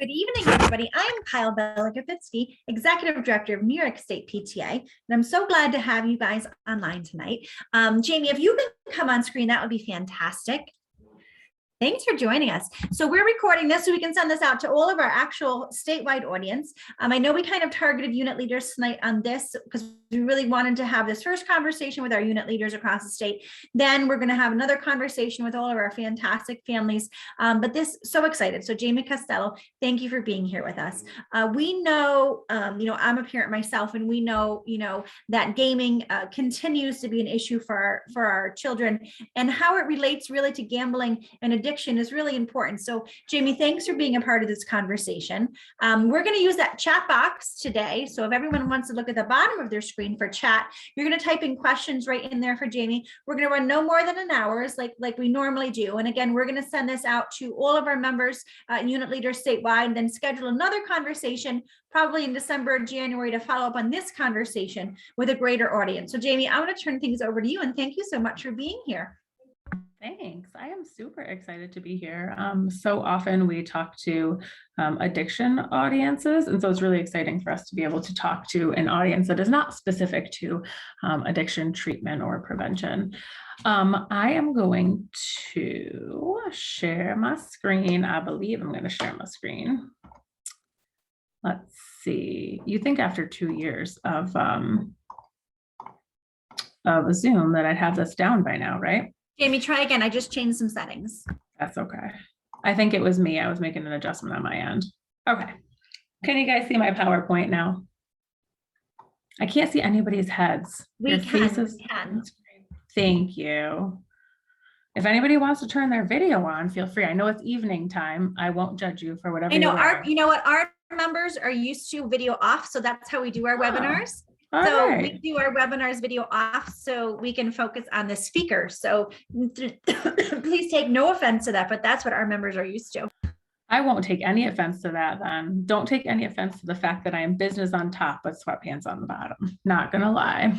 Good evening, everybody. I'm Kyle Bela-Grafitsky, Executive Director of New York State PTA, and I'm so glad to have you guys online tonight. Jamie, if you can come on screen, that would be fantastic. Thanks for joining us. So we're recording this so we can send this out to all of our actual statewide audience. I know we kind of targeted unit leaders tonight on this because we really wanted to have this first conversation with our unit leaders across the state. Then we're going to have another conversation with all of our fantastic families. But this, so excited. So Jamie Costello, thank you for being here with us. We know, I'm a parent myself, and we know, that gaming continues to be an issue for our children, and how it relates really to gambling and addiction is really important. So Jamie, thanks for being a part of this conversation. We're going to use that chat box today. So if everyone wants to look at the bottom of their screen for chat, you're going to type in questions right in there for Jamie. We're going to run no more than an hour like we normally do. And again, we're going to send this out to all of our members, unit leaders statewide, and then schedule another conversation probably in December or January to follow up on this conversation with a greater audience. So Jamie, I want to turn things over to you, and thank you so much for being here. Thanks. I am super excited to be here. So often we talk to addiction audiences, and so it's really exciting for us to be able to talk to an audience that is not specific to addiction treatment or prevention. I am going to share my screen. I believe I'm going to share my screen. Let's see. You think after 2 years of Zoom that I'd have this down by now, right? Jamie, try again. I just changed some settings. That's okay. I think it was me. I was making an adjustment on my end. Okay. Can you guys see my PowerPoint now? I can't see anybody's heads. We can. Thank you. If anybody wants to turn their video on, feel free. I know it's evening time. I won't judge you for whatever. I know our members are used to video off, so that's how we do our webinars. So right. We do our webinars video off so we can focus on the speaker. So please take no offense to that, but that's what our members are used to. I won't take any offense to that then. Don't take any offense to the fact that I am business on top, but sweatpants on the bottom. Not gonna lie.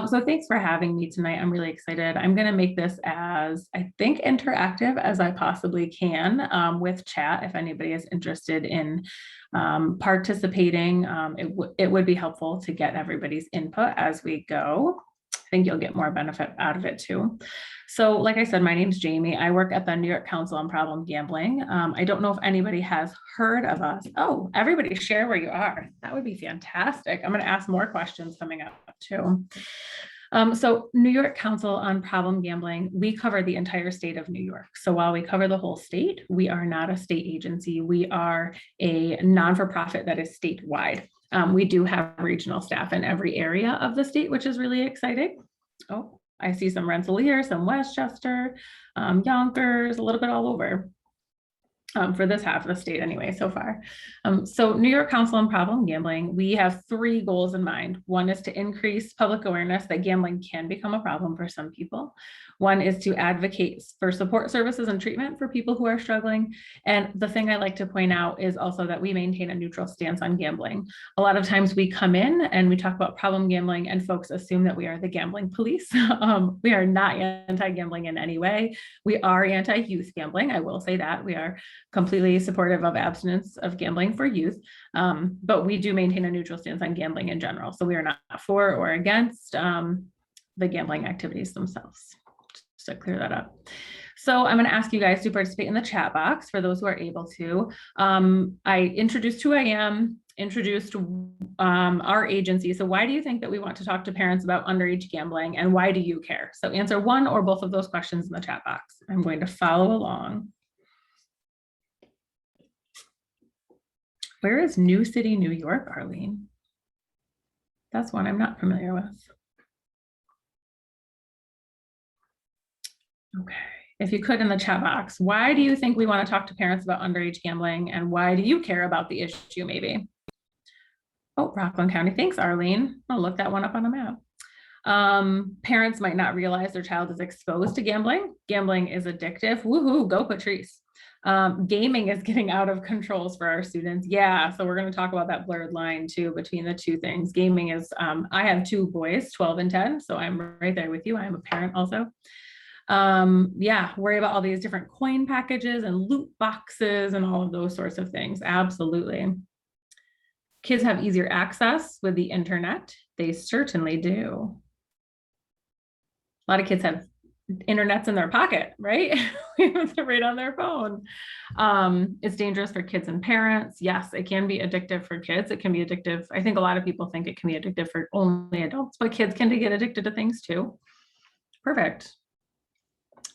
So thanks for having me tonight. I'm really excited. I'm going to make this as, I think, interactive as I possibly can with chat. If anybody is interested in participating, it would be helpful to get everybody's input as we go. I think you'll get more benefit out of it too. So like I said, my name's Jamie. I work at the New York Council on Problem Gambling. I don't know if anybody has heard of us. Oh, everybody share where you are. That would be fantastic. I'm going to ask more questions coming up too. So New York Council on Problem Gambling, we cover the entire state of New York. So while we cover the whole state, we are not a state agency. We are a non-for-profit that is statewide. We do have regional staff in every area of the state, which is really exciting. Oh, I see some Rensselaer, some Westchester, Yonkers, a little bit all over. For this half of the state anyway, so far. So New York Council on Problem Gambling, we have 3 goals in mind. One is to increase public awareness that gambling can become a problem for some people. One is to advocate for support services and treatment for people who are struggling. And the thing I like to point out is also that we maintain a neutral stance on gambling. A lot of times we come in and we talk about problem gambling and folks assume that we are the gambling police. We are not anti-gambling in any way. We are anti-youth gambling. I will say that. We are completely supportive of abstinence of gambling for youth, but we do maintain a neutral stance on gambling in general. So we are not for or against the gambling activities themselves, just to clear that up. So I'm going to ask you guys to participate in the chat box for those who are able to. I introduced who I am, introduced our agency. So why do you think that we want to talk to parents about underage gambling, and why do you care? So answer one or both of those questions in the chat box. I'm going to follow along. Where is New City, New York, Arlene? That's one I'm not familiar with. Okay, if you could in the chat box, why do you think we want to talk to parents about underage gambling, and why do you care about the issue maybe? Oh, Rockland County, thanks Arlene. I'll look that one up on the map. Parents might not realize their child is exposed to gambling. Gambling is addictive. Woohoo, go Patrice. Gaming is getting out of controls for our students. Yeah, so we're going to talk about that blurred line too between the two things. Gaming is, I have 2 boys, 12 and 10, so I'm right there with you. I am a parent also. Yeah, worry about all these different coin packages and loot boxes and all of those sorts of things. Absolutely. Kids have easier access with the internet. They certainly do. A lot of kids have internets in their pocket, right? Right on their phone. It's dangerous for kids and parents. Yes, it can be addictive for kids. It can be addictive. I think a lot of people think it can be addictive for only adults, but kids can get addicted to things too. Perfect.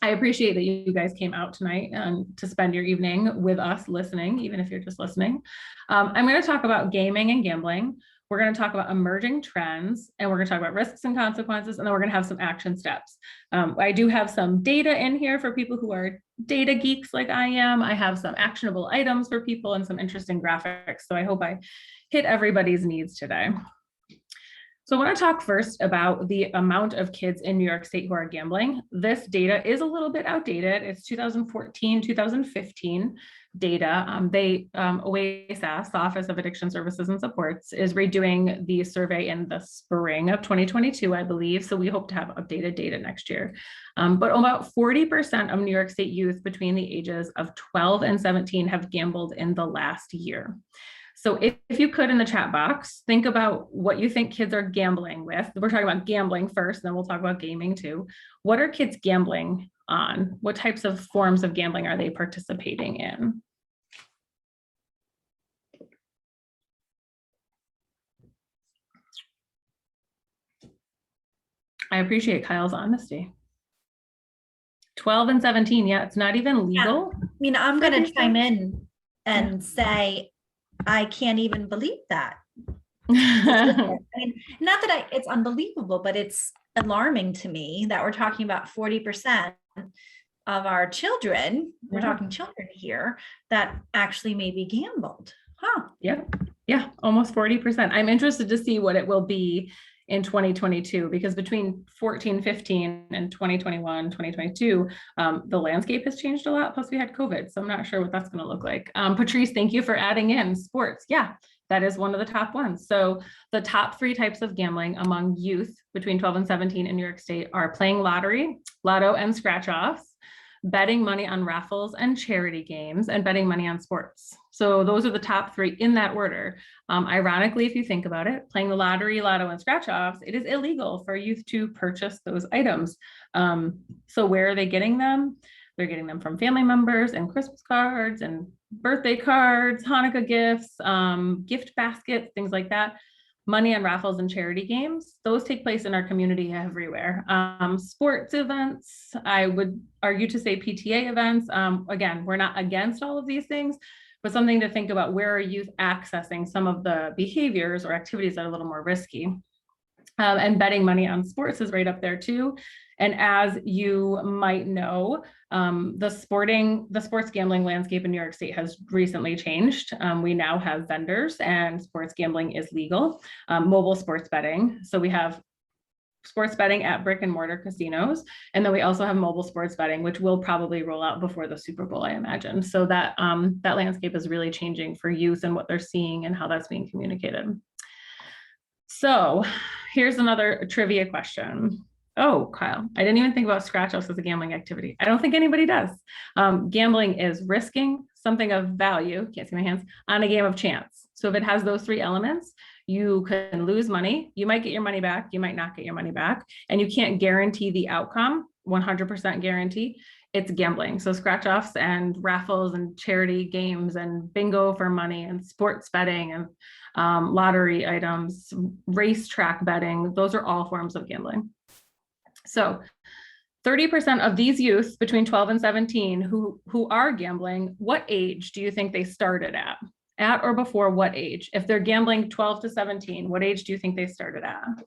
I appreciate that you guys came out tonight to spend your evening with us listening, even if you're just listening. I'm going to talk about gaming and gambling. We're going to talk about emerging trends, and we're going to talk about risks and consequences, and then we're going to have some action steps. I do have some data in here for people who are data geeks like I am. I have some actionable items for people and some interesting graphics. So I hope I hit everybody's needs today. So I want to talk first about the amount of kids in New York State who are gambling. This data is a little bit outdated. It's 2014, 2015 data. OASAS, the Office of Addiction Services and Supports, is redoing the survey in the spring of 2022, I believe. So we hope to have updated data next year. But about 40% of New York State youth between the ages of 12 and 17 have gambled in the last year. So if you could, in the chat box, think about what you think kids are gambling with. We're talking about gambling first, then we'll talk about gaming too. What are kids gambling on? What types of forms of gambling are they participating in? I appreciate Kyle's honesty. 12 and 17, yeah, it's not even legal. Yeah. I mean, I'm going to chime in and say, I can't even believe that. I mean, not that it's unbelievable, but it's alarming to me that we're talking about 40% of our children, we're talking children here, that actually maybe gambled. Huh. Yeah, almost 40%. I'm interested to see what it will be in 2022, because between 14, 15 and 2021, 2022, the landscape has changed a lot. Plus we had COVID. So I'm not sure what that's going to look like. Patrice, thank you for adding in sports. Yeah, that is one of the top ones. So the top 3 types of gambling among youth between 12 and 17 in New York State are playing lottery, lotto and scratch offs, betting money on raffles and charity games, and betting money on sports. So those are the top 3 in that order. Ironically, if you think about it, playing the lottery, lotto, and scratch offs, it is illegal for youth to purchase those items. So where are they getting them? They're getting them from family members and Christmas cards and birthday cards, Hanukkah gifts, gift baskets, things like that. Money on raffles and charity games, those take place in our community everywhere. Sports events, I would argue to say PTA events. Again, we're not against all of these things, but something to think about: where are youth accessing some of the behaviors or activities that are a little more risky? And betting money on sports is right up there too. And as you might know, the sports gambling landscape in New York State has recently changed. We now have vendors, and sports gambling is legal. Mobile sports betting. So we have sports betting at brick and mortar casinos. And then we also have mobile sports betting, which will probably roll out before the Super Bowl, I imagine. So that landscape is really changing for youth and what they're seeing and how that's being communicated. So here's another trivia question. Oh, Kyle, I didn't even think about scratch offs as a gambling activity. I don't think anybody does. Gambling is risking something of value, can't see my hands, on a game of chance. So if it has those 3 elements, you can lose money. You might get your money back. You might not get your money back. And you can't guarantee the outcome, 100% guarantee. It's gambling. So scratch offs and raffles and charity games and bingo for money and sports betting and lottery items, racetrack betting, those are all forms of gambling. So 30% of these youth between 12 and 17 who are gambling, what age do you think they started at? At or before what age? If they're gambling 12 to 17, what age do you think they started at?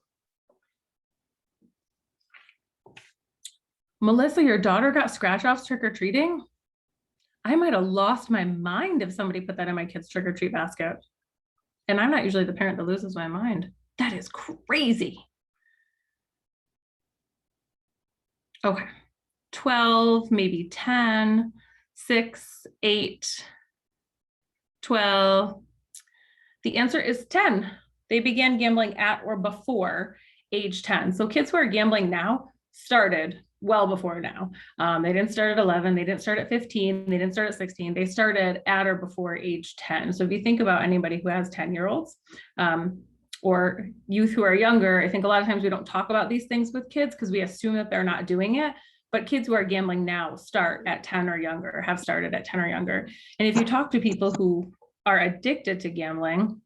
Melissa, your daughter got scratch offs trick-or-treating? I might have lost my mind if somebody put that in my kid's trick-or-treat basket. And I'm not usually the parent that loses my mind. That is crazy. Okay, 12, maybe 10, 6, 8, 12. The answer is 10. They began gambling at or before age 10. So kids who are gambling now started well before now. They didn't start at 11, they didn't start at 15, they didn't start at 16, they started at or before age 10. So if you think about anybody who has 10-year-olds or youth who are younger, I think a lot of times we don't talk about these things with kids because we assume that they're not doing it. But kids who are gambling now start at 10 or younger, have started at 10 or younger. And if you talk to people who are addicted to gambling,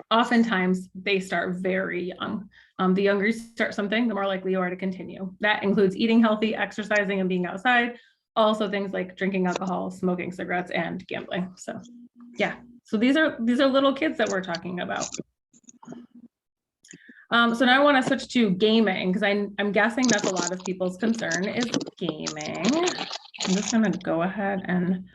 oftentimes they start very young. The younger you start something, the more likely you are to continue. That includes eating healthy, exercising, and being outside. Also things like drinking alcohol, smoking cigarettes, and gambling. So yeah, so these are little kids that we're talking about. So now I want to switch to gaming because I'm guessing that's a lot of people's concern is gaming. I'm just going to go ahead and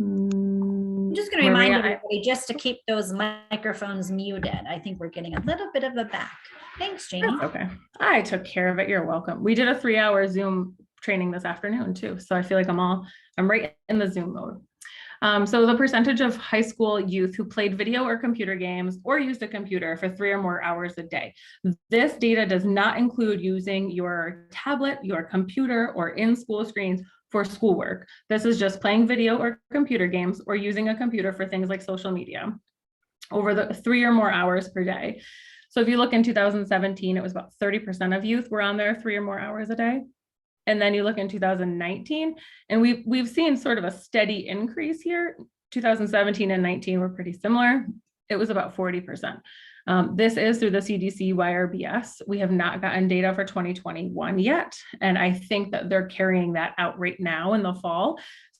I'm just going to remind everybody just to keep those microphones muted. I think we're getting a little bit of a back. Thanks, Jamie. That's okay. I took care of it. You're welcome. We did a 3-hour Zoom training this afternoon too. So I feel like I'm right in the Zoom mode. So the percentage of high school youth who played video or computer games or used a computer for 3 or more hours a day. This data does not include using your tablet, your computer, or in-school screens for schoolwork. This is just playing video or computer games or using a computer for things like social media over the 3 or more hours per day. So if you look in 2017, it was about 30% of youth were on there 3 or more hours a day. And then you look in 2019, and we've seen sort of a steady increase here. 2017 and 19 were pretty similar. It was about 40%. This is through the CDC YRBS. We have not gotten data for 2021 yet. And I think that they're carrying that out right now in the fall.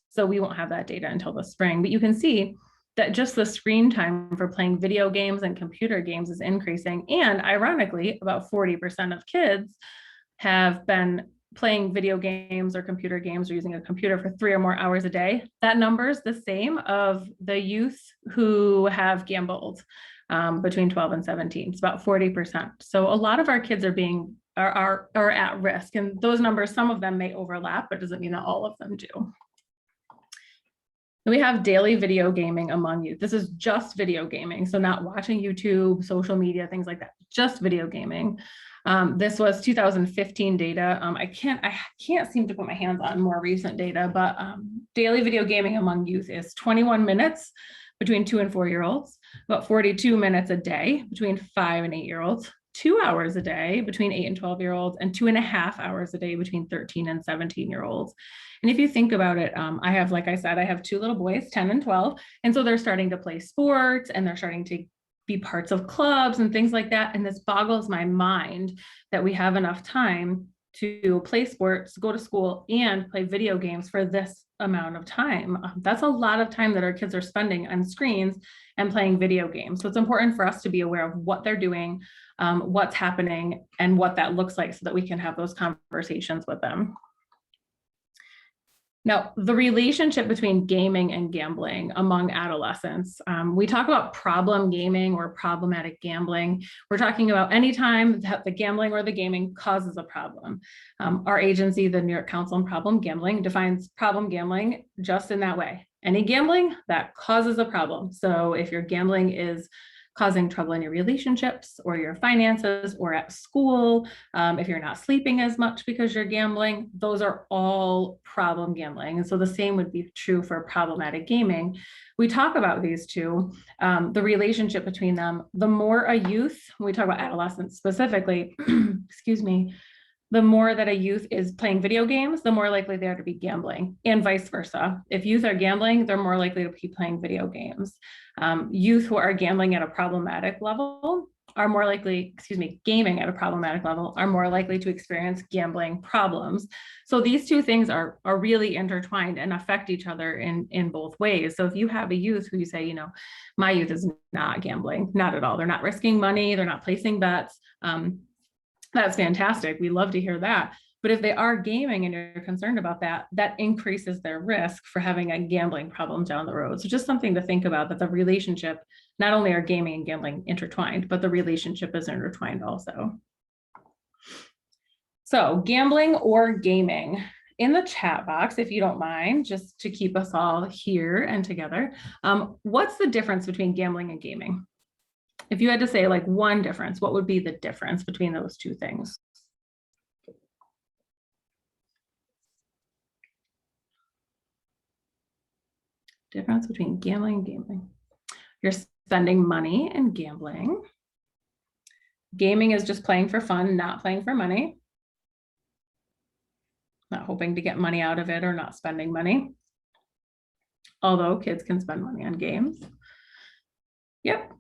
So we won't have that data until the spring. But you can see that just the screen time for playing video games and computer games is increasing. And ironically, about 40% of kids have been playing video games or computer games or using a computer for 3 or more hours a day. That number is the same of the youth who have gambled between 12 and 17. It's about 40%. So a lot of our kids are at risk. And those numbers, some of them may overlap, but doesn't mean that all of them do. We have daily video gaming among youth. This is just video gaming. So not watching YouTube, social media, things like that, just video gaming. This was 2015 data. I can't seem to put my hands on more recent data, but daily video gaming among youth is 21 minutes between 2 and 4-year-olds, about 42 minutes a day between 5 and 8-year-olds, 2 hours a day between 8 and 12-year-olds, and 2.5 hours a day between 13 and 17-year-olds. And if you think about it, I have, like I said, I have 2 little boys, 10 and 12. And so they're starting to play sports and they're starting to be parts of clubs and things like that. And this boggles my mind that we have enough time to play sports, go to school, and play video games for this amount of time. That's a lot of time that our kids are spending on screens and playing video games. So it's important for us to be aware of what they're doing, what's happening, and what that looks like so that we can have those conversations with them. Now, the relationship between gaming and gambling among adolescents, we talk about problem gaming or problematic gambling. We're talking about any time that the gambling or the gaming causes a problem. Our agency, the New York Council on Problem Gambling, defines problem gambling just in that way. Any gambling that causes a problem. So if your gambling is causing trouble in your relationships or your finances or at school, if you're not sleeping as much because you're gambling, those are all problem gambling. And so the same would be true for problematic gaming. We talk about these two, the relationship between them. The more a youth, when we talk about adolescents specifically, excuse me, the more that a youth is playing video games, the more likely they are to be gambling, and vice versa. If youth are gambling, they're more likely to be playing video games. Youth who are gambling at a problematic level are more likely, gaming at a problematic level are more likely to experience gambling problems. So these two things are really intertwined and affect each other in both ways. So if you have a youth who you say, my youth is not gambling, not at all. They're not risking money. They're not placing bets. That's fantastic. We love to hear that. But if they are gaming and you're concerned about that, that increases their risk for having a gambling problem down the road. So just something to think about, that the relationship, not only are gaming and gambling intertwined, but the relationship is intertwined also. So gambling or gaming. In the chat box, if you don't mind, just to keep us all here and together, what's the difference between gambling and gaming? If you had to say like one difference, what would be the difference between those two things? Difference between gambling and gaming. You're spending money and gambling. Gaming is just playing for fun, not playing for money. Not hoping to get money out of it or not spending money. Although kids can spend money on games. Yep.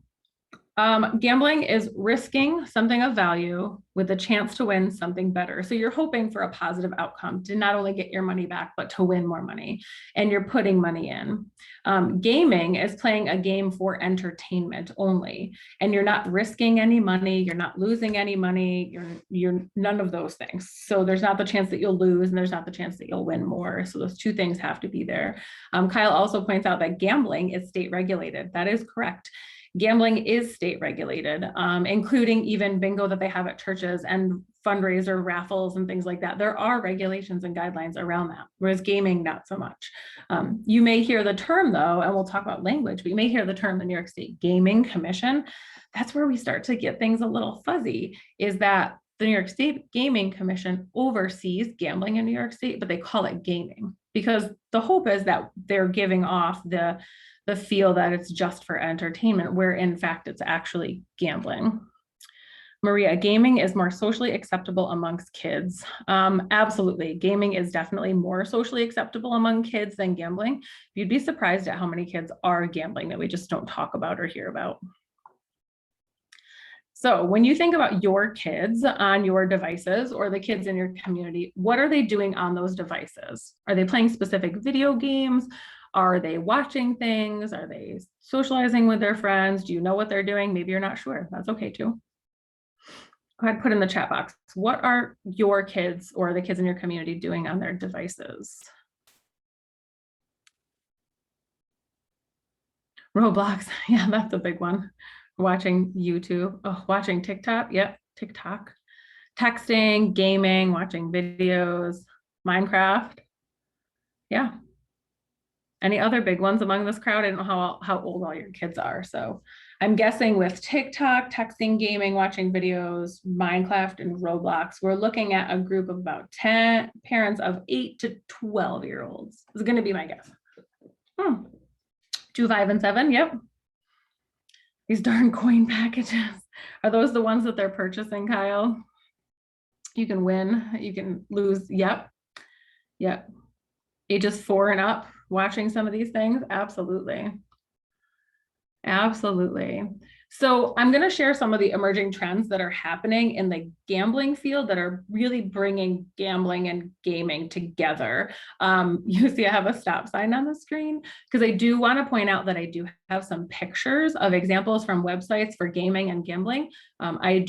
Gambling is risking something of value with a chance to win something better. So you're hoping for a positive outcome to not only get your money back, but to win more money, and you're putting money in. Gaming is playing a game for entertainment only, and you're not risking any money, you're not losing any money, you're none of those things. So there's not the chance that you'll lose, and there's not the chance that you'll win more. So those two things have to be there. Kyle also points out that gambling is state regulated. That is correct. Gambling is state regulated, including even bingo that they have at churches and fundraiser raffles and things like that. There are regulations and guidelines around that, whereas gaming, not so much. You may hear the term though, and we'll talk about language, but you may hear the term the New York State Gaming Commission. That's where we start to get things a little fuzzy, is that the New York State Gaming Commission oversees gambling in New York State, but they call it gaming because the hope is that they're giving off the feel that it's just for entertainment, where in fact it's actually gambling. Maria, gaming is more socially acceptable amongst kids. Absolutely, gaming is definitely more socially acceptable among kids than gambling. You'd be surprised at how many kids are gambling that we just don't talk about or hear about. So when you think about your kids on your devices or the kids in your community, what are they doing on those devices? Are they playing specific video games? Are they watching things? Are they socializing with their friends? Do you know what they're doing? Maybe you're not sure. That's okay too. Go ahead, put in the chat box. What are your kids or the kids in your community doing on their devices? Roblox, yeah, that's a big one. Watching YouTube, watching TikTok, yep, TikTok. Texting, gaming, watching videos, Minecraft. Yeah. Any other big ones among this crowd? I don't know how old all your kids are. So I'm guessing with TikTok, texting, gaming, watching videos, Minecraft, and Roblox, we're looking at a group of about 10 parents of 8 to 12-year-olds. Is going to be my guess. 2, 5, and 7, yep. These darn coin packages. Are those the ones that they're purchasing, Kyle? You can win, you can lose, yep. Yep. Ages 4 and up, watching some of these things? Absolutely. Absolutely. So I'm going to share some of the emerging trends that are happening in the gambling field that are really bringing gambling and gaming together. You see I have a stop sign on the screen because I do want to point out that I do have some pictures of examples from websites for gaming and gambling. I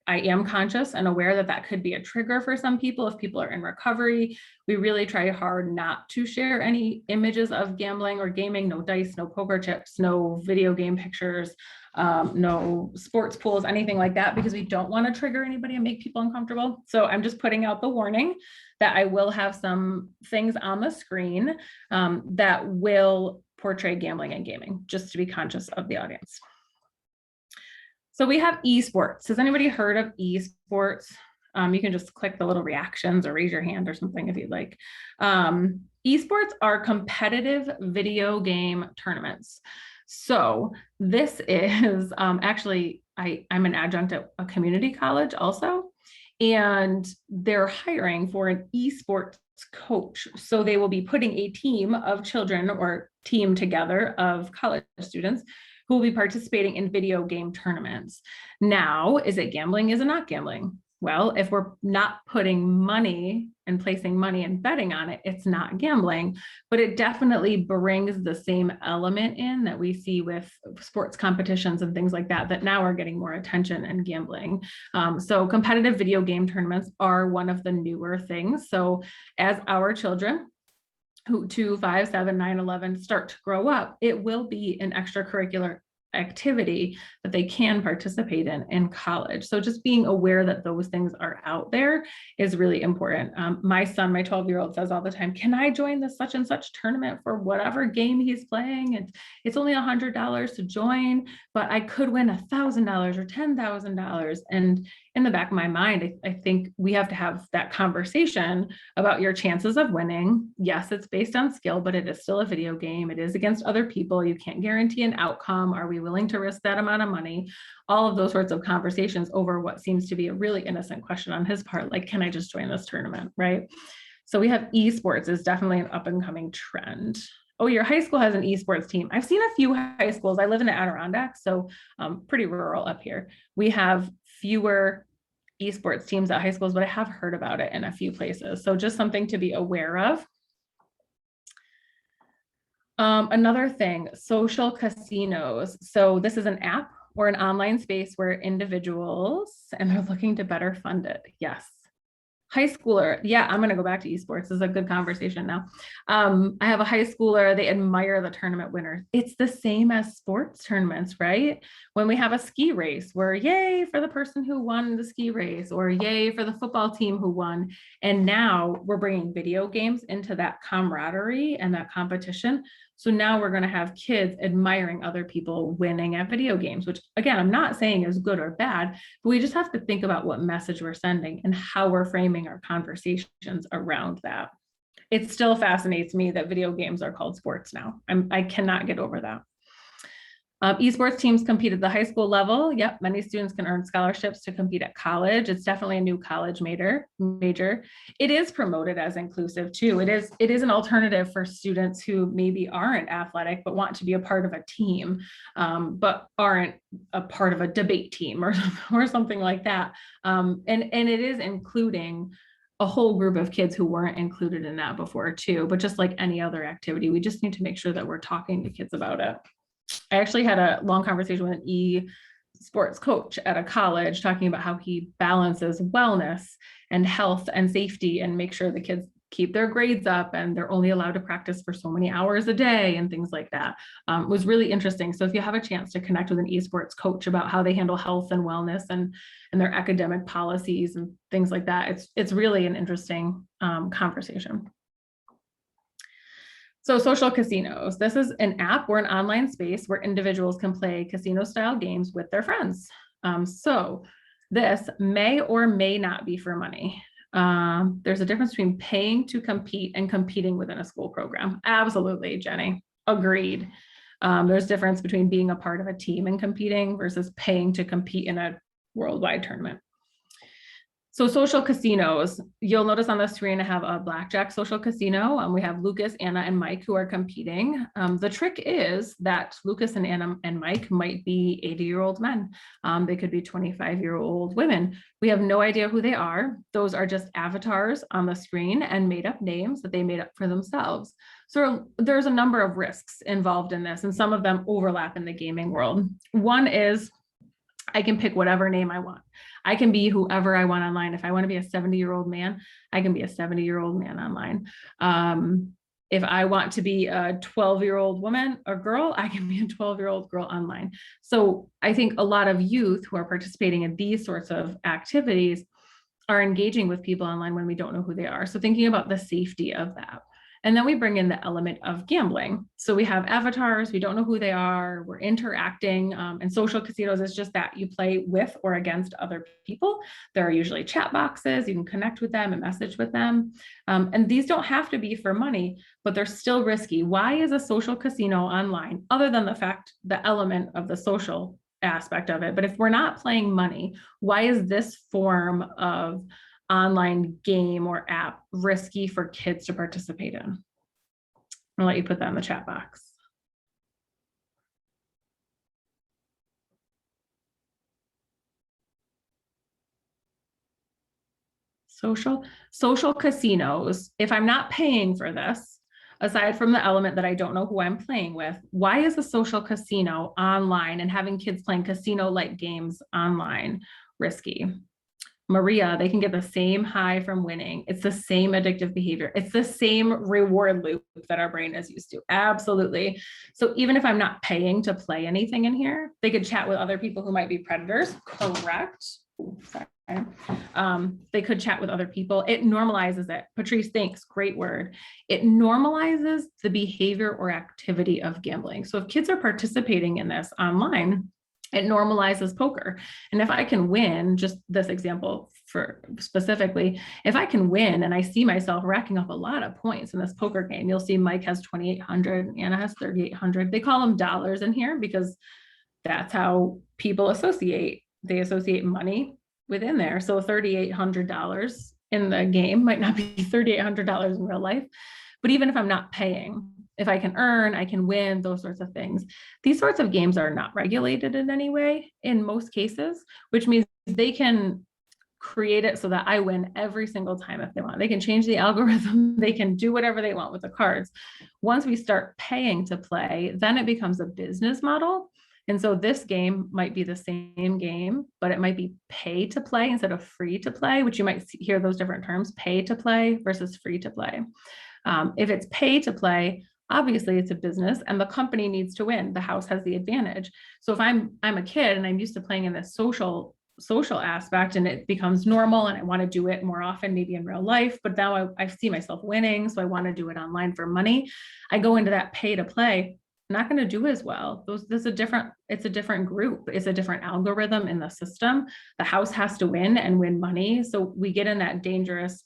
am conscious and aware that that could be a trigger for some people if people are in recovery. We really try hard not to share any images of gambling or gaming, no dice, no poker chips, no video game pictures, no sports pools, anything like that, because we don't want to trigger anybody and make people uncomfortable. So I'm just putting out the warning that I will have some things on the screen that will portray gambling and gaming, just to be conscious of the audience. So we have esports. Has anybody heard of esports? You can just click the little reactions or raise your hand or something if you'd like. Esports are competitive video game tournaments. So this is actually, I'm an adjunct at a community college also, and they're hiring for an esports coach. So they will be putting a team of children or team together of college students who will be participating in video game tournaments. Now, is it gambling? Is it not gambling? Well, if we're not putting money and placing money and betting on it, it's not gambling, but it definitely brings the same element in that we see with sports competitions and things like that, that now are getting more attention and gambling. So competitive video game tournaments are one of the newer things. So as our children, who 2, 5, 7, 9, 11 start to grow up, it will be an extracurricular activity that they can participate in college. So just being aware that those things are out there is really important. My son, my 12-year-old, says all the time, can I join the such and such tournament for whatever game he's playing? It's only $100 to join, but I could win $1,000 or $10,000. And in the back of my mind, I think we have to have that conversation about your chances of winning. Yes, it's based on skill, but it is still a video game. It is against other people. You can't guarantee an outcome. Are we willing to risk that amount of money? All of those sorts of conversations over what seems to be a really innocent question on his part, like, can I just join this tournament, right? So we have esports is definitely an up and coming trend. Oh, your high school has an esports team. I've seen a few high schools. I live in the Adirondacks, so pretty rural up here. We have fewer esports teams at high schools, but I have heard about it in a few places. So just something to be aware of. Another thing, social casinos. So this is an app or an online space where individuals, and they're looking to better fund it. Yes. High schooler. Yeah, I'm going to go back to esports. This is a good conversation now. I have a high schooler. They admire the tournament winners. It's the same as sports tournaments, right? When we have a ski race, we're yay for the person who won the ski race, or yay for the football team who won. And now we're bringing video games into that camaraderie and that competition. So now we're going to have kids admiring other people winning at video games, which again, I'm not saying is good or bad, but we just have to think about what message we're sending and how we're framing our conversations around that. It still fascinates me that video games are called sports now. I cannot get over that. Esports teams compete at the high school level. Yep, many students can earn scholarships to compete at college. It's definitely a new college major. It is promoted as inclusive too. It is an alternative for students who maybe aren't athletic but want to be a part of a team, but aren't a part of a debate team or something like that. And it is including a whole group of kids who weren't included in that before too. But just like any other activity, we just need to make sure that we're talking to kids about it. I actually had a long conversation with an e-sports coach at a college talking about how he balances wellness and health and safety and make sure the kids keep their grades up and they're only allowed to practice for so many hours a day and things like that. It was really interesting. So if you have a chance to connect with an esports coach about how they handle health and wellness and their academic policies and things like that, it's really an interesting conversation. So social casinos, this is an app or an online space where individuals can play casino style games with their friends. So this may or may not be for money. There's a difference between paying to compete and competing within a school program. Absolutely, Jenny, agreed. There's a difference between being a part of a team and competing versus paying to compete in a worldwide tournament. So social casinos, you'll notice on the screen, I have a blackjack social casino, and we have Lucas, Anna, and Mike who are competing. The trick is that Lucas and Anna and Mike might be 80-year-old men. They could be 25-year-old women. We have no idea who they are. Those are just avatars on the screen and made up names that they made up for themselves. So there's a number of risks involved in this, and some of them overlap in the gaming world. One is I can pick whatever name I want. I can be whoever I want online. If I want to be a 70-year-old man, I can be a 70-year-old man online. If I want to be a 12-year-old woman or girl, I can be a 12-year-old girl online. So I think a lot of youth who are participating in these sorts of activities are engaging with people online when we don't know who they are. So thinking about the safety of that. And then we bring in the element of gambling. So we have avatars, we don't know who they are, we're interacting, and social casinos is just that you play with or against other people. There are usually chat boxes, you can connect with them and message with them. And these don't have to be for money, but they're still risky. Why is a social casino online, other than the fact, the element of the social aspect of it? But if we're not playing money, why is this form of online game or app risky for kids to participate in? I'll let you put that in the chat box. Social casinos, if I'm not paying for this, aside from the element that I don't know who I'm playing with, why is a social casino online and having kids playing casino-like games online risky? Maria, they can get the same high from winning. It's the same addictive behavior. It's the same reward loop that our brain is used to. Absolutely. So even if I'm not paying to play anything in here, they could chat with other people who might be predators. Correct. Ooh, sorry. They could chat with other people. It normalizes it. Patrice, thanks. Great word. It normalizes the behavior or activity of gambling. So if kids are participating in this online, it normalizes poker. And if I can win, just this example for specifically, if I can win and I see myself racking up a lot of points in this poker game, you'll see Mike has 2,800, Anna has 3,800. They call them dollars in here because that's how people associate. They associate money within there. So $3,800 in the game might not be $3,800 in real life. But even if I'm not paying, if I can earn, I can win, those sorts of things. These sorts of games are not regulated in any way in most cases, which means they can create it so that I win every single time if they want. They can change the algorithm. They can do whatever they want with the cards. Once we start paying to play, then it becomes a business model. And so this game might be the same game, but it might be pay to play instead of free to play, which you might hear those different terms, pay to play versus free to play. If it's pay to play, obviously it's a business and the company needs to win. The house has the advantage. So if I'm a kid and I'm used to playing in this social aspect and it becomes normal and I want to do it more often, maybe in real life, but now I see myself winning. So I want to do it online for money. I go into that pay to play, not going to do as well. It's a different group. It's a different algorithm in the system. The house has to win and win money. So we get in that dangerous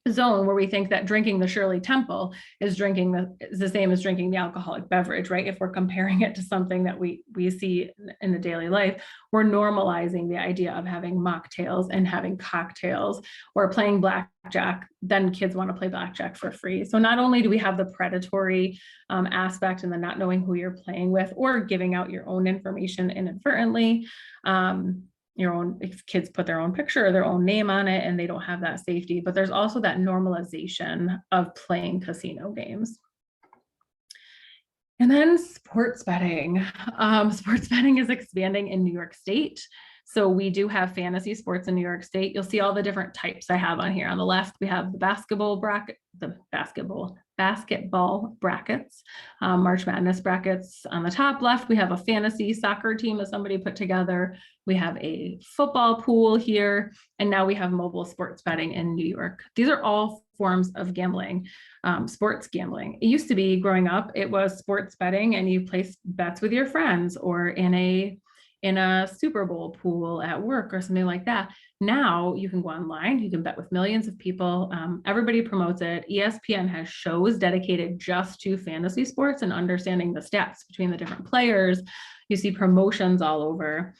zone where we think that drinking the Shirley Temple is the same as drinking the alcoholic beverage, right? If we're comparing it to something that we see in the daily life, we're normalizing the idea of having mocktails and having cocktails or playing blackjack. Then kids want to play blackjack for free. So not only do we have the predatory aspect and the not knowing who you're playing with or giving out your own information inadvertently, if kids put their own picture or their own name on it and they don't have that safety, but there's also that normalization of playing casino games. And then sports betting. Sports betting is expanding in New York State. So we do have fantasy sports in New York State. You'll see all the different types I have on here. On the left, we have the basketball brackets, March Madness brackets. On the top left, we have a fantasy soccer team that somebody put together. We have a football pool here, and now we have mobile sports betting in New York. These are all forms of gambling, sports gambling. It used to be growing up, it was sports betting and you place bets with your friends or in a Super Bowl pool at work or something like that. Now you can go online, you can bet with millions of people. Everybody promotes it. ESPN has shows dedicated just to fantasy sports and understanding the stats between the different players. You see promotions all over.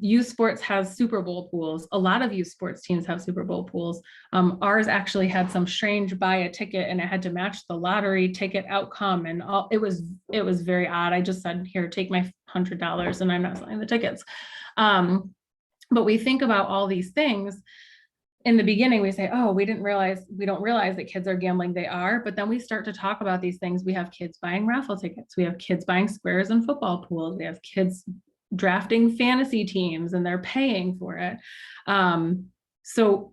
Youth sports has Super Bowl pools. A lot of youth sports teams have Super Bowl pools. Ours actually had some strange buy a ticket and it had to match the lottery ticket outcome. And it was very odd. I just said, here, take my $100 and I'm not selling the tickets. But we think about all these things. In the beginning, we say, oh, we don't realize that kids are gambling. They are, but then we start to talk about these things. We have kids buying raffle tickets. We have kids buying squares and football pools. We have kids drafting fantasy teams and they're paying for it. So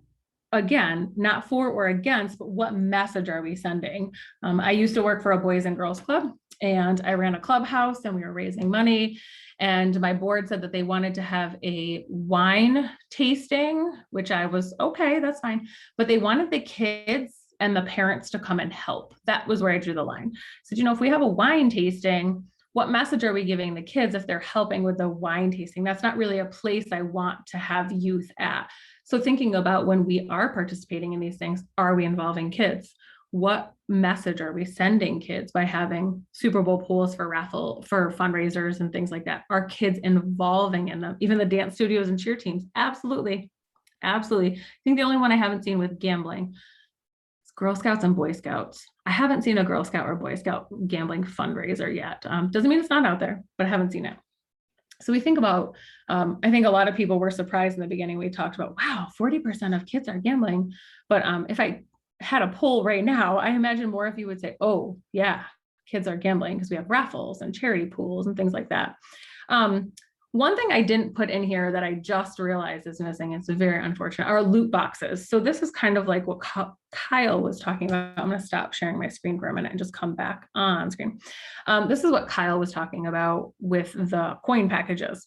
again, not for or against, but what message are we sending? I used to work for a Boys and Girls Club and I ran a clubhouse and we were raising money. And my board said that they wanted to have a wine tasting, which I was, okay, that's fine. But they wanted the kids and the parents to come and help. That was where I drew the line. So, if we have a wine tasting, what message are we giving the kids if they're helping with the wine tasting? That's not really a place I want to have youth at. So thinking about when we are participating in these things, are we involving kids? What message are we sending kids by having Super Bowl pools for fundraisers and things like that? Are kids involving in them? Even the dance studios and cheer teams? Absolutely. Absolutely. I think the only one I haven't seen with gambling is Girl Scouts and Boy Scouts. I haven't seen a Girl Scout or Boy Scout gambling fundraiser yet. Doesn't mean it's not out there, but I haven't seen it. So we think about, I think a lot of people were surprised in the beginning. We talked about, wow, 40% of kids are gambling. But if I had a poll right now, I imagine more of you would say, oh yeah, kids are gambling because we have raffles and charity pools and things like that. One thing I didn't put in here that I just realized is missing, it's very unfortunate, are loot boxes. So this is kind of like what Kyle was talking about. I'm going to stop sharing my screen for a minute and just come back on screen. This is what Kyle was talking about with the coin packages.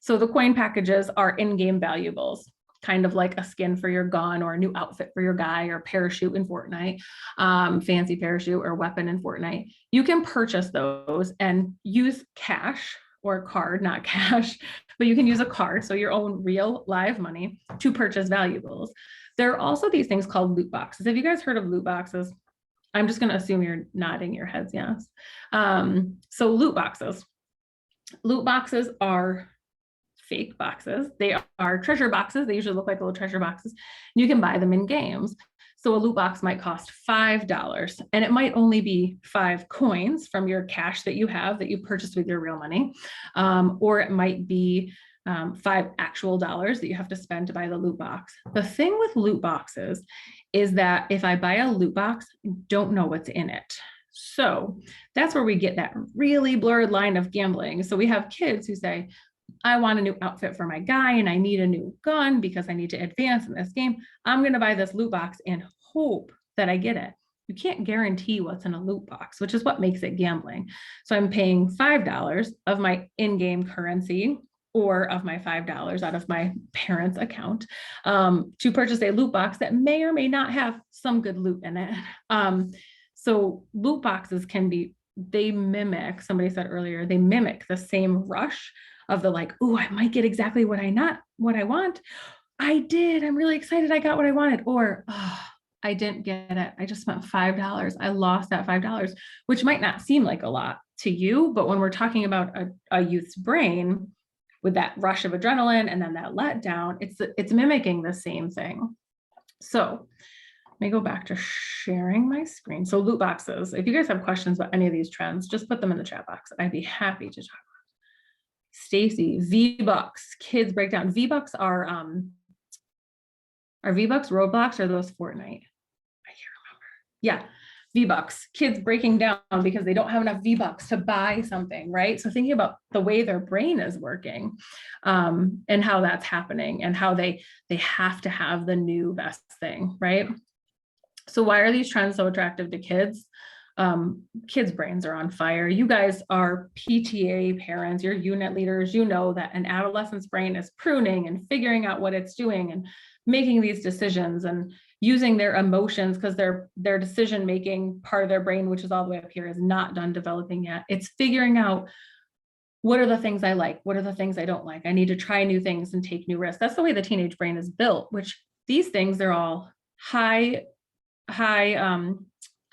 So the coin packages are in-game valuables, kind of like a skin for your gun or a new outfit for your guy or parachute in Fortnite, fancy parachute or weapon in Fortnite. You can purchase those and use cash or a card, not cash, but you can use a card, so your own real live money, to purchase valuables. There are also these things called loot boxes. Have you guys heard of loot boxes? I'm just going to assume you're nodding your heads yes. So loot boxes. Loot boxes are fake boxes. They are treasure boxes. They usually look like little treasure boxes. You can buy them in games. So a loot box might cost $5, and it might only be 5 coins from your cash that you have that you purchased with your real money. Or it might be 5 actual dollars that you have to spend to buy the loot box. The thing with loot boxes is that if I buy a loot box, I don't know what's in it. So that's where we get that really blurred line of gambling. So we have kids who say, I want a new outfit for my guy and I need a new gun because I need to advance in this game. I'm going to buy this loot box and hope that I get it. You can't guarantee what's in a loot box, which is what makes it gambling. So I'm paying $5 of my in-game currency or of my $5 out of my parents' account to purchase a loot box that may or may not have some good loot in it. So loot boxes they mimic, somebody said earlier, they mimic the same rush of the like, oh, I might get exactly what I want. I did. I'm really excited. I got what I wanted. Or, oh, I didn't get it. I just spent $5. I lost that $5, which might not seem like a lot to you, but when we're talking about a youth's brain with that rush of adrenaline and then that letdown, it's mimicking the same thing. So let me go back to sharing my screen. So loot boxes, if you guys have questions about any of these trends, just put them in the chat box. I'd be happy to talk. Stacy, V-Bucks, kids breakdown. V-Bucks are V-Bucks Roblox or those Fortnite? I can't remember. Yeah, V-Bucks, kids breaking down because they don't have enough V-Bucks to buy something, right? So thinking about the way their brain is working and how that's happening and how they have to have the new best thing, right? So why are these trends so attractive to kids? Kids' brains are on fire. You guys are PTA parents, you're unit leaders, you know that an adolescent's brain is pruning and figuring out what it's doing and making these decisions and using their emotions because their decision-making part of their brain, which is all the way up here, is not done developing yet. It's figuring out what are the things I like, what are the things I don't like. I need to try new things and take new risks. That's the way the teenage brain is built, which these things, they're all high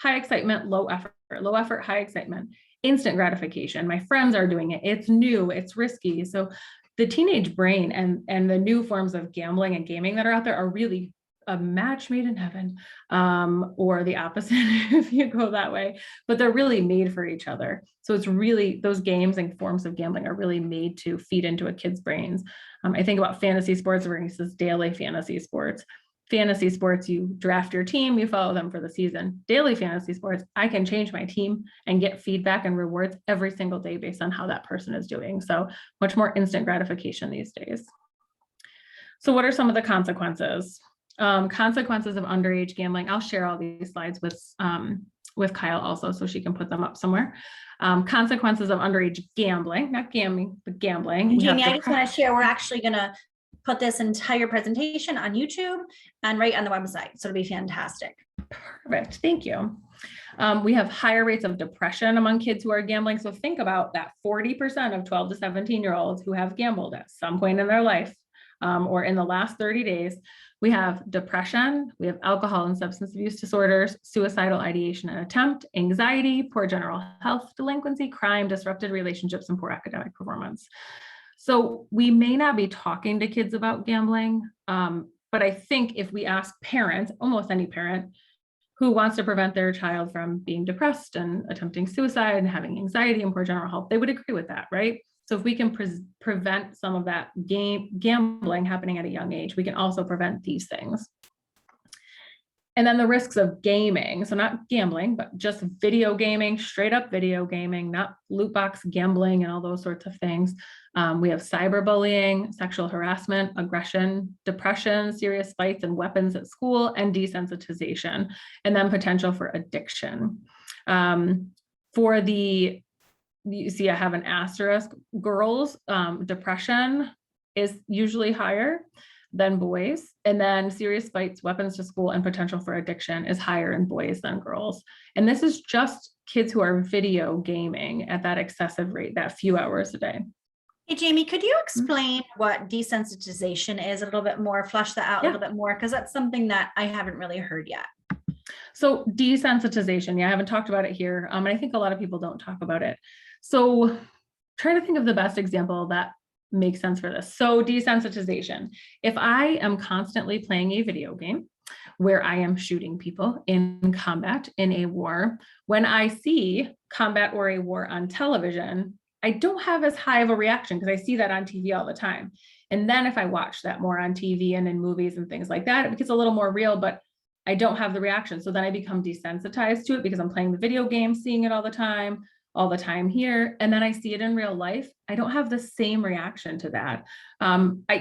excitement, low effort, high excitement, instant gratification. My friends are doing it. It's new, it's risky. So the teenage brain and the new forms of gambling and gaming that are out there are really a match made in heaven, or the opposite if you go that way, but they're really made for each other. So it's really, those games and forms of gambling are really made to feed into a kid's brains. I think about fantasy sports versus daily fantasy sports. Fantasy sports, you draft your team, you follow them for the season. Daily fantasy sports, I can change my team and get feedback and rewards every single day based on how that person is doing. So much more instant gratification these days. So what are some of the consequences? Consequences of underage gambling. I'll share all these slides with Kyle also, so she can put them up somewhere. Consequences of underage gambling, not gambling, but gambling. Jamie, I just want to share, we're actually going to put this entire presentation on YouTube and right on the website. So it'll be fantastic. Perfect. Thank you. We have higher rates of depression among kids who are gambling. So think about that 40% of 12 to 17-year-olds who have gambled at some point in their life or in the last 30 days. We have depression, we have alcohol and substance abuse disorders, suicidal ideation and attempt, anxiety, poor general health, delinquency, crime, disrupted relationships, and poor academic performance. So we may not be talking to kids about gambling, but I think if we ask parents, almost any parent who wants to prevent their child from being depressed and attempting suicide and having anxiety and poor general health, they would agree with that, right? So if we can prevent some of that gambling happening at a young age, we can also prevent these things. And then the risks of gaming. So not gambling, but just video gaming, straight up video gaming, not loot box gambling and all those sorts of things. We have cyberbullying, sexual harassment, aggression, depression, serious fights and weapons at school, and desensitization, and then potential for addiction. For the, you see I have an asterisk, girls, depression is usually higher than boys. And then serious fights, weapons to school, and potential for addiction is higher in boys than girls. And this is just kids who are video gaming at that excessive rate, that few hours a day. Hey, Jamie, could you explain what desensitization is a little bit more, flesh that out a little bit more? Because that's something that I haven't really heard yet. So desensitization, I haven't talked about it here. And I think a lot of people don't talk about it. So trying to think of the best example that makes sense for this. So desensitization. If I am constantly playing a video game where I am shooting people in combat, in a war, when I see combat or a war on television, I don't have as high of a reaction because I see that on TV all the time. And then if I watch that more on TV and in movies and things like that, it gets a little more real, but I don't have the reaction. So then I become desensitized to it because I'm playing the video game, seeing it all the time here. And then I see it in real life. I don't have the same reaction to that.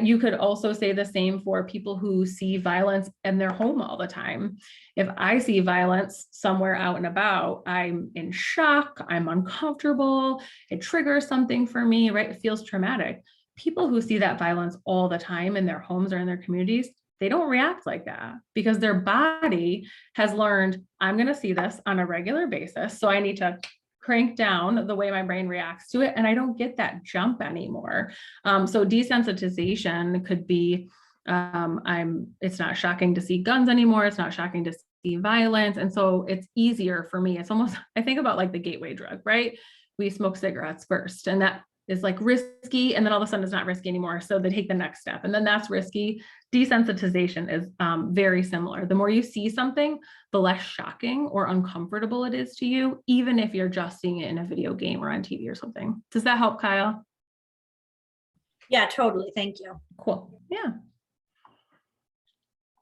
You could also say the same for people who see violence in their home all the time. If I see violence somewhere out and about, I'm in shock, I'm uncomfortable, it triggers something for me, right? It feels traumatic. People who see that violence all the time in their homes or in their communities, they don't react like that because their body has learned, I'm going to see this on a regular basis. So I need to crank down the way my brain reacts to it. And I don't get that jump anymore. So desensitization could be, it's not shocking to see guns anymore. It's not shocking to see violence. And so it's easier for me. It's almost, I think about like the gateway drug, right? We smoke cigarettes first and that is like risky. And then all of a sudden it's not risky anymore. So they take the next step and then that's risky. Desensitization is very similar. The more you see something, the less shocking or uncomfortable it is to you, even if you're just seeing it in a video game or on TV or something. Does that help, Kyle? Yeah, totally. Thank you. Cool.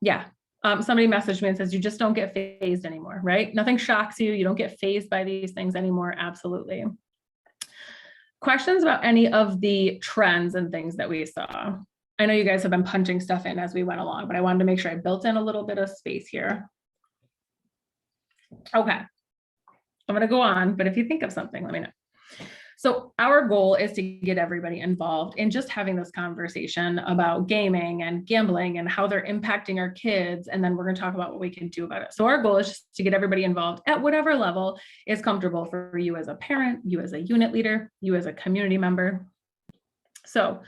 Yeah. Somebody messaged me and says, you just don't get fazed anymore, right? Nothing shocks you. You don't get fazed by these things anymore. Absolutely. Questions about any of the trends and things that we saw? I know you guys have been punching stuff in as we went along, but I wanted to make sure I built in a little bit of space here. Okay, I'm going to go on, but if you think of something, let me know. So our goal is to get everybody involved in just having this conversation about gaming and gambling and how they're impacting our kids. And then we're going to talk about what we can do about it. So our goal is just to get everybody involved at whatever level is comfortable for you as a parent, you as a unit leader, you as a community member. So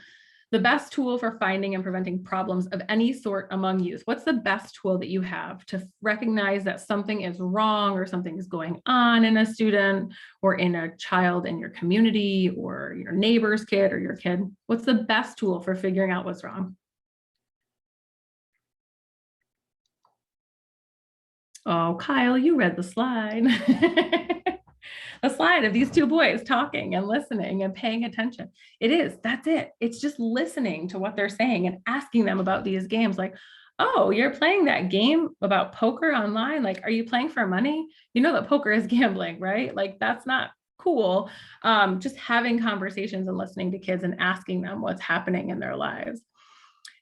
the best tool for finding and preventing problems of any sort among youth. What's the best tool that you have to recognize that something is wrong or something is going on in a student or in a child in your community or your neighbor's kid or your kid? What's the best tool for figuring out what's wrong? Oh, Kyle, you read the slide. A slide of these two boys talking and listening and paying attention. That's it. It's just listening to what they're saying and asking them about these games. Like, oh, you're playing that game about poker online. Like, are you playing for money? You know that poker is gambling, right? Like, that's not cool. Just having conversations and listening to kids and asking them what's happening in their lives.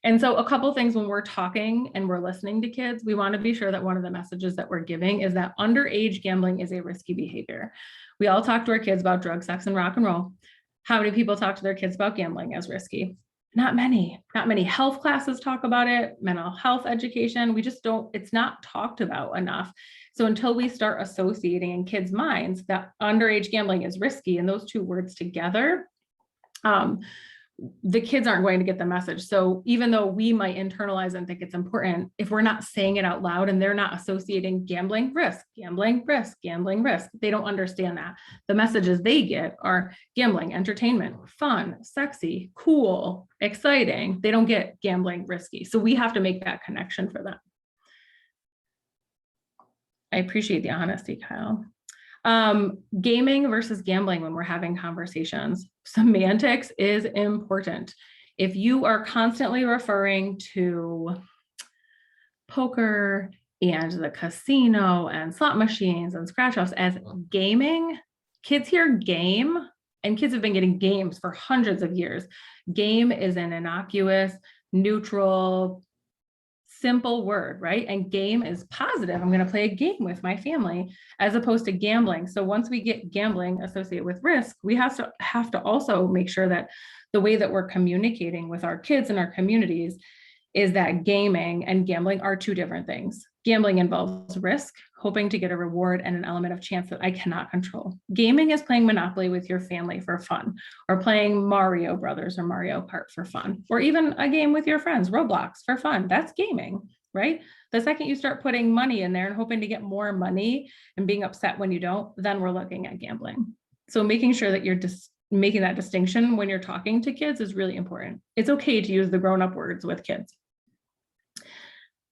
And so a couple of things when we're talking and we're listening to kids, we want to be sure that one of the messages that we're giving is that underage gambling is a risky behavior. We all talk to our kids about drugs, sex, and rock and roll. How many people talk to their kids about gambling as risky? Not many. Not many health classes talk about it, mental health education. We just don't, it's not talked about enough. So until we start associating in kids' minds that underage gambling is risky and those two words together, the kids aren't going to get the message. So even though we might internalize and think it's important, if we're not saying it out loud and they're not associating gambling risk, gambling risk, gambling risk, they don't understand that. The messages they get are gambling, entertainment, fun, sexy, cool, exciting. They don't get gambling risky. So we have to make that connection for them. I appreciate the honesty, Kyle. Gaming versus gambling when we're having conversations. Semantics is important. If you are constantly referring to poker and the casino and slot machines and scratch offs as gaming. Kids hear game, and kids have been getting games for hundreds of years. Game is an innocuous, neutral, simple word, right? And game is positive. I'm going to play a game with my family as opposed to gambling. So once we get gambling associated with risk, we have to also make sure that the way that we're communicating with our kids and our communities is that gaming and gambling are two different things. Gambling involves risk, hoping to get a reward and an element of chance that I cannot control. Gaming is playing Monopoly with your family for fun, or playing Mario Brothers or Mario Kart for fun, or even a game with your friends, Roblox for fun. That's gaming, right? The second you start putting money in there and hoping to get more money and being upset when you don't, then we're looking at gambling. So making sure that you're making that distinction when you're talking to kids is really important. It's okay to use the grown-up words with kids.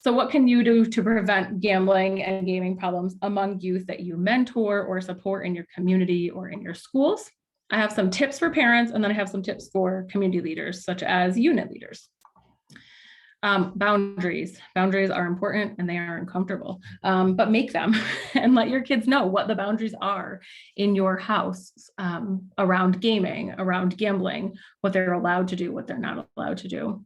So what can you do to prevent gambling and gaming problems among youth that you mentor or support in your community or in your schools? I have some tips for parents, and then I have some tips for community leaders, such as unit leaders. Boundaries. Boundaries are important and they are uncomfortable, but make them and let your kids know what the boundaries are in your house around gaming, around gambling, what they're allowed to do, what they're not allowed to do.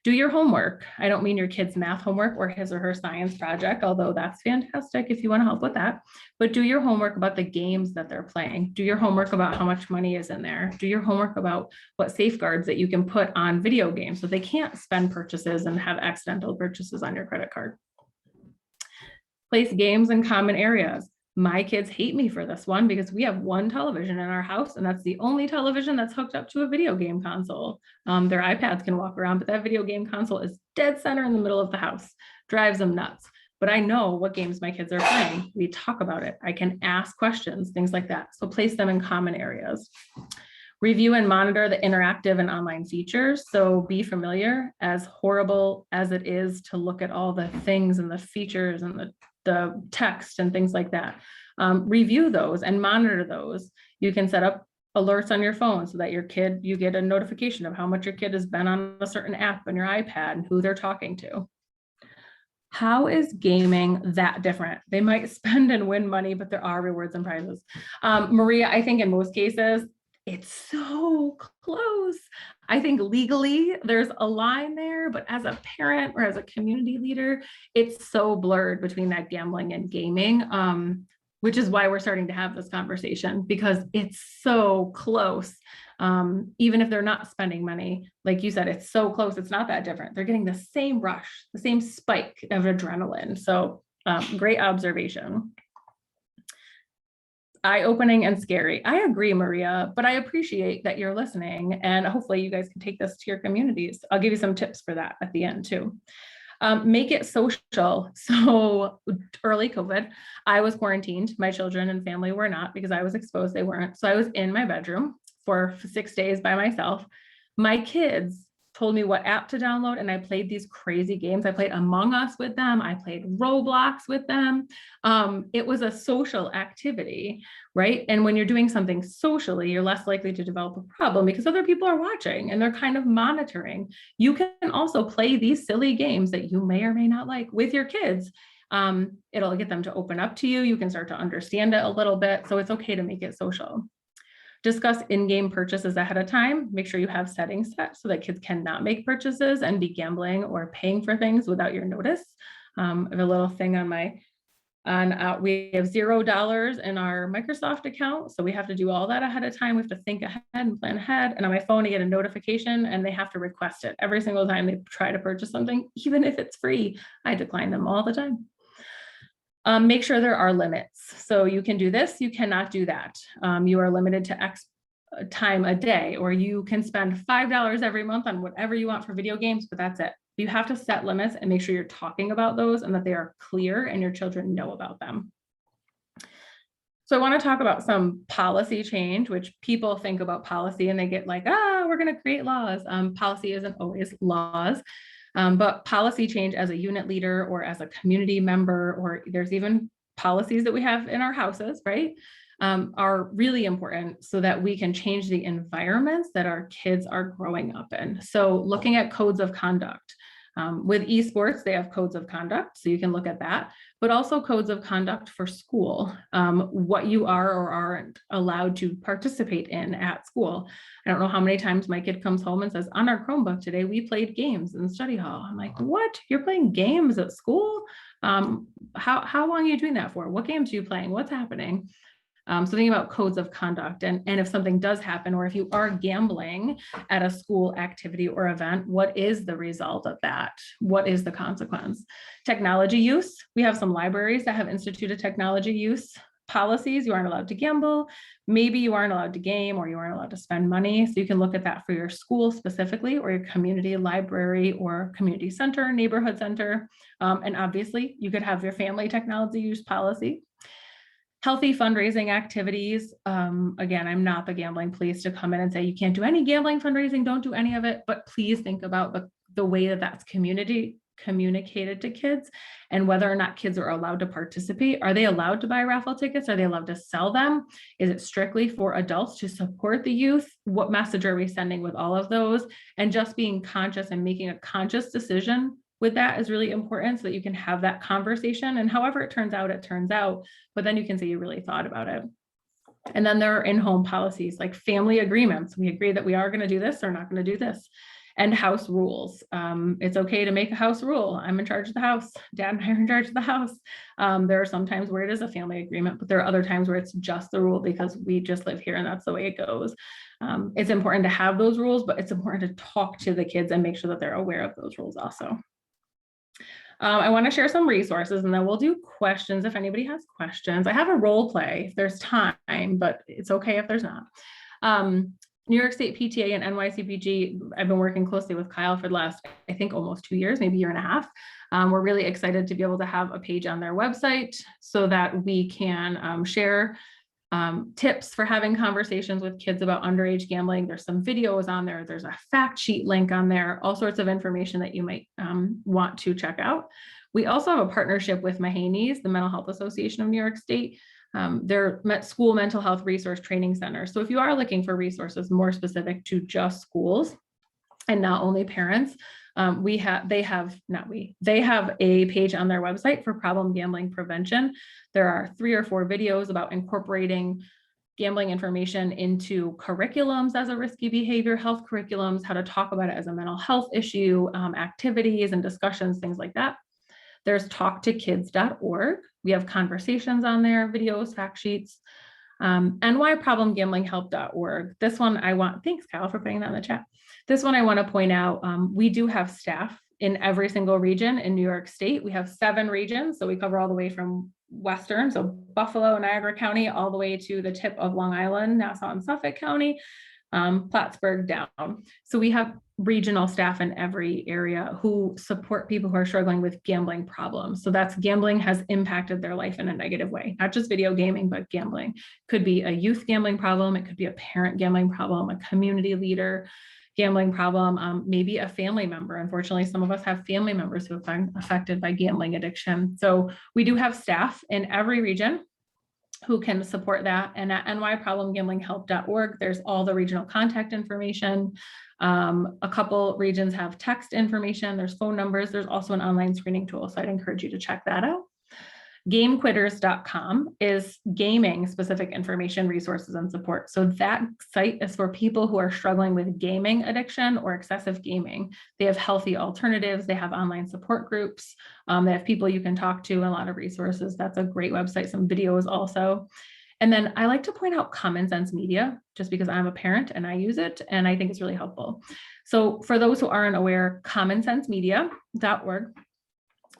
Do your homework. I don't mean your kid's math homework or his or her science project, although that's fantastic if you want to help with that. But do your homework about the games that they're playing. Do your homework about how much money is in there. Do your homework about what safeguards that you can put on video games so they can't spend purchases and have accidental purchases on your credit card. Place games in common areas. My kids hate me for this one because we have one television in our house, and that's the only television that's hooked up to a video game console. Their iPads can walk around, but that video game console is dead center in the middle of the house. Drives them nuts. But I know what games my kids are playing. We talk about it. I can ask questions, things like that. So place them in common areas. Review and monitor the interactive and online features. So be familiar, as horrible as it is to look at all the things and the features and the text and things like that. Review those and monitor those. You can set up alerts on your phone so that you get a notification of how much your kid has been on a certain app on your iPad and who they're talking to. How is gaming that different? They might spend and win money, but there are rewards and prizes. Maria, I think in most cases, it's so close. I think legally there's a line there, but as a parent or as a community leader, it's so blurred between that gambling and gaming, which is why we're starting to have this conversation, because it's so close. Even if they're not spending money, like you said, it's so close. It's not that different. They're getting the same rush, the same spike of adrenaline. So great observation. Eye-opening and scary. I agree, Maria, but I appreciate that you're listening, and hopefully you guys can take this to your communities. I'll give you some tips for that at the end too. Make it social. So early COVID, I was quarantined. My children and family were not, because I was exposed, they weren't. So I was in my bedroom for 6 days by myself. My kids told me what app to download, and I played these crazy games. I played Among Us with them. I played Roblox with them. It was a social activity, right? And when you're doing something socially, you're less likely to develop a problem because other people are watching and they're kind of monitoring. You can also play these silly games that you may or may not like with your kids. It'll get them to open up to you. You can start to understand it a little bit. So it's okay to make it social. Discuss in-game purchases ahead of time. Make sure you have settings set so that kids cannot make purchases and be gambling or paying for things without your notice. I have a little thing on we have $0 in our Microsoft account. So we have to do all that ahead of time. We have to think ahead and plan ahead. And on my phone, I get a notification and they have to request it every single time they try to purchase something, even if it's free. I decline them all the time. Make sure there are limits. So you can do this, you cannot do that. You are limited to X time a day, or you can spend $5 every month on whatever you want for video games, but that's it. You have to set limits and make sure you're talking about those and that they are clear and your children know about them. So I want to talk about some policy change, which people think about policy and they get like, we're going to create laws. Policy isn't always laws. But policy change as a unit leader or as a community member, or there's even policies that we have in our houses, right, are really important so that we can change the environments that our kids are growing up in. So looking at codes of conduct, With esports, they have codes of conduct, so you can look at that, but also codes of conduct for school, what you are or aren't allowed to participate in at school. I don't know how many times my kid comes home and says, on our Chromebook today, we played games in the study hall. I'm like, what? You're playing games at school? How long are you doing that for? What games are you playing? What's happening? So thinking about codes of conduct, and if something does happen, or if you are gambling at a school activity or event, what is the result of that? What is the consequence? Technology use. We have some libraries that have instituted technology use policies. You aren't allowed to gamble. Maybe you aren't allowed to game, or you aren't allowed to spend money. So you can look at that for your school specifically, or your community library or community center, neighborhood center. And obviously you could have your family technology use policy. Healthy fundraising activities. Again, I'm not the gambling police to come in and say, you can't do any gambling fundraising, don't do any of it, but please think about the way that that's communicated to kids, and whether or not kids are allowed to participate. Are they allowed to buy raffle tickets? Are they allowed to sell them? Is it strictly for adults to support the youth? What message are we sending with all of those? And just being conscious and making a conscious decision with that is really important, so that you can have that conversation, and however it turns out, but then you can say you really thought about it. And then there are in-home policies like family agreements. We agree that we are going to do this or not going to do this. And house rules. It's okay to make a house rule. I'm in charge of the house. Dad and I are in charge of the house. There are some times where it is a family agreement, but there are other times where it's just the rule because we just live here and that's the way it goes. It's important to have those rules, but it's important to talk to the kids and make sure that they're aware of those rules also. I want to share some resources, and then we'll do questions if anybody has questions. I have a role play if there's time, but it's okay if there's not. New York State PTA and NYCPG, I've been working closely with Kyle for the last, I think, almost 2 years, maybe 1.5 years. We're really excited to be able to have a page on their website so that we can share tips for having conversations with kids about underage gambling. There's some videos on there. There's a fact sheet link on there, all sorts of information that you might want to check out. We also have a partnership with Mahaney's, the Mental Health Association of New York State. They're school mental health resource training center. So if you are looking for resources more specific to just schools and not only parents, they have a page on their website for problem gambling prevention. There are 3 or 4 videos about incorporating gambling information into curriculums as a risky behavior, health curriculums, how to talk about it as a mental health issue, activities and discussions, things like that. There's talktokids.org. We have conversations on there, videos, fact sheets. nyproblemgamblinghelp.org. This one thanks Kyle for putting that in the chat. This one I want to point out, we do have staff in every single region in New York State. We have 7 regions, so we cover all the way from Western, so Buffalo, Niagara County, all the way to the tip of Long Island, Nassau and Suffolk County, Plattsburgh down. So we have regional staff in every area who support people who are struggling with gambling problems. So that's gambling has impacted their life in a negative way, not just video gaming, but gambling. Could be a youth gambling problem. It could be a parent gambling problem, a community leader gambling problem, maybe a family member. Unfortunately, some of us have family members who have been affected by gambling addiction. So we do have staff in every region who can support that. And at nyproblemgamblinghelp.org, there's all the regional contact information. A couple regions have text information, there's phone numbers, there's also an online screening tool. So I'd encourage you to check that out. Gamequitters.com is gaming specific information, resources, and support. So that site is for people who are struggling with gaming addiction or excessive gaming. They have healthy alternatives. They have online support groups. They have people you can talk to and a lot of resources. That's a great website, some videos also. And then I like to point out Common Sense Media, just because I'm a parent and I use it and I think it's really helpful. So for those who aren't aware, commonsensemedia.org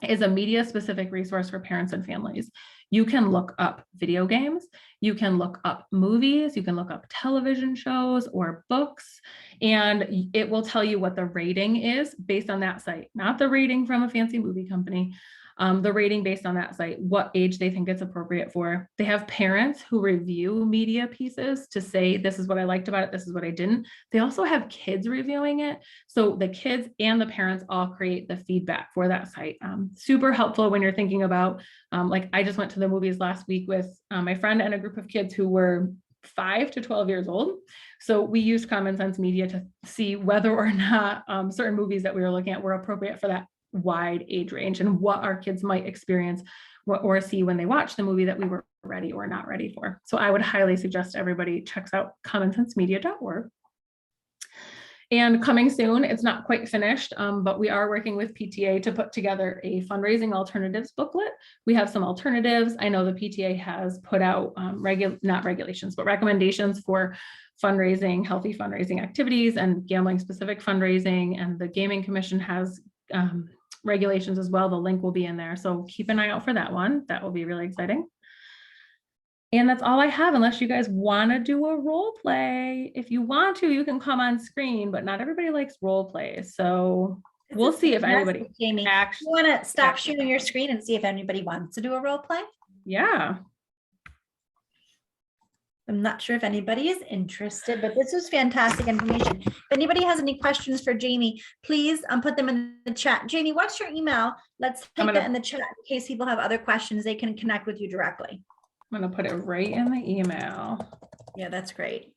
is a media specific resource for parents and families. You can look up video games, you can look up movies, you can look up television shows or books, and it will tell you what the rating is based on that site, not the rating from a fancy movie company. The rating based on that site, what age they think it's appropriate for. They have parents who review media pieces to say, this is what I liked about it, this is what I didn't. They also have kids reviewing it. So the kids and the parents all create the feedback for that site. Super helpful when you're thinking about, like I just went to the movies last week with my friend and a group of kids who were 5 to 12 years old. So we used Common Sense Media to see whether or not certain movies that we were looking at were appropriate for that wide age range and what our kids might experience or see when they watch the movie that we were ready or not ready for. So I would highly suggest everybody checks out commonsensemedia.org. And coming soon, it's not quite finished, but we are working with PTA to put together a fundraising alternatives booklet. We have some alternatives. I know the PTA has put out not regulations, but recommendations for fundraising, healthy fundraising activities and gambling specific fundraising. And the Gaming Commission has regulations as well. The link will be in there. So keep an eye out for that one. That will be really exciting. And that's all I have, unless you guys want to do a role play. If you want to, you can come on screen, but not everybody likes role plays. So we'll see if anybody Jamie, actually. you want to stop sharing your screen and see if anybody wants to do a role play? Yeah. I'm not sure if anybody is interested, but this was fantastic information. If anybody has any questions for Jamie, please put them in the chat. Jamie, what's your email? Let's take that in the chat in case people have other questions. They can connect with you directly. I'm going to put it right in the email. Yeah, that's great.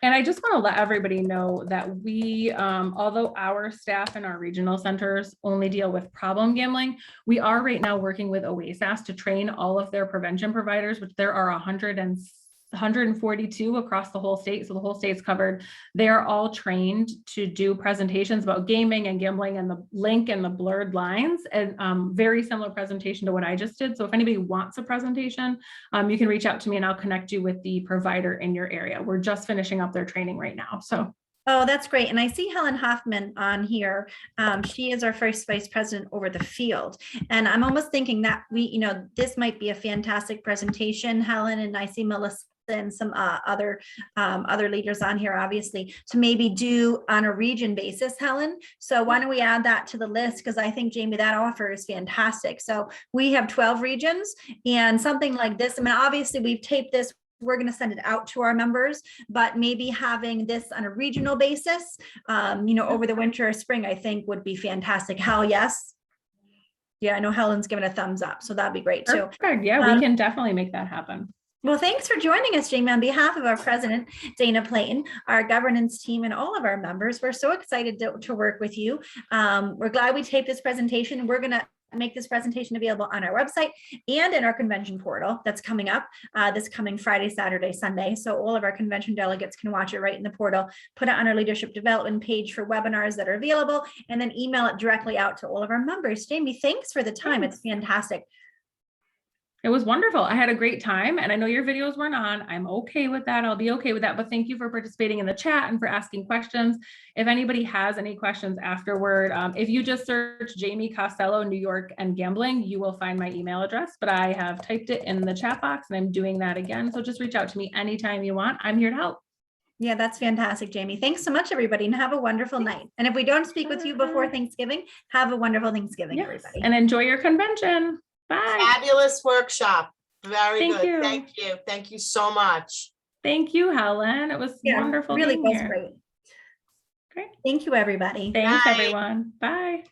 And I just want to let everybody know that we, although our staff in our regional centers only deal with problem gambling, we are right now working with OASAS to train all of their prevention providers, which there are 142 across the whole state. So the whole state's covered. They're all trained to do presentations about gaming and gambling and the link and the blurred lines, and very similar presentation to what I just did. So if anybody wants a presentation, you can reach out to me and I'll connect you with the provider in your area. We're just finishing up their training right now. So. Oh, that's great. And I see Helen Hoffman on here. She is our first vice president over the field. And I'm almost thinking that this might be a fantastic presentation, Helen, and I see Melissa and some other leaders on here, obviously, to maybe do on a region basis, Helen. So why don't we add that to the list? Because I think, Jamie, that offer is fantastic. So we have 12 regions and something like this. I mean, obviously we've taped this. We're going to send it out to our members, but maybe having this on a regional basis, over the winter or spring, I think would be fantastic. Hal, yes? Yeah, I know Helen's given a thumbs up, so that'd be great too. Perfect. Yeah, we can definitely make that happen. Well, thanks for joining us, Jamie. On behalf of our president, Dana Platon, our governance team, and all of our members, we're so excited to work with you. We're glad we taped this presentation. We're going to make this presentation available on our website and in our convention portal that's coming up this coming Friday, Saturday, Sunday. So all of our convention delegates can watch it right in the portal, put it on our leadership development page for webinars that are available, and then email it directly out to all of our members. Jamie, thanks for the time. It's fantastic. It was wonderful. I had a great time, and I know your videos weren't on. I'm okay with that. I'll be okay with that. But thank you for participating in the chat and for asking questions. If anybody has any questions afterward, if you just search Jamie Costello, New York and gambling, you will find my email address, but I have typed it in the chat box and I'm doing that again. So just reach out to me anytime you want. I'm here to help. Yeah, that's fantastic, Jamie. Thanks so much, everybody, and have a wonderful night. And if we don't speak with you before Thanksgiving, have a wonderful Thanksgiving, everybody. And enjoy your convention. Bye. Fabulous workshop. Very Thank good. you. Thank you. Thank you so much. Thank you, Helen. It was wonderful. Really being was here. great. Great. Thank you, everybody. Thanks, Bye. everyone. Bye.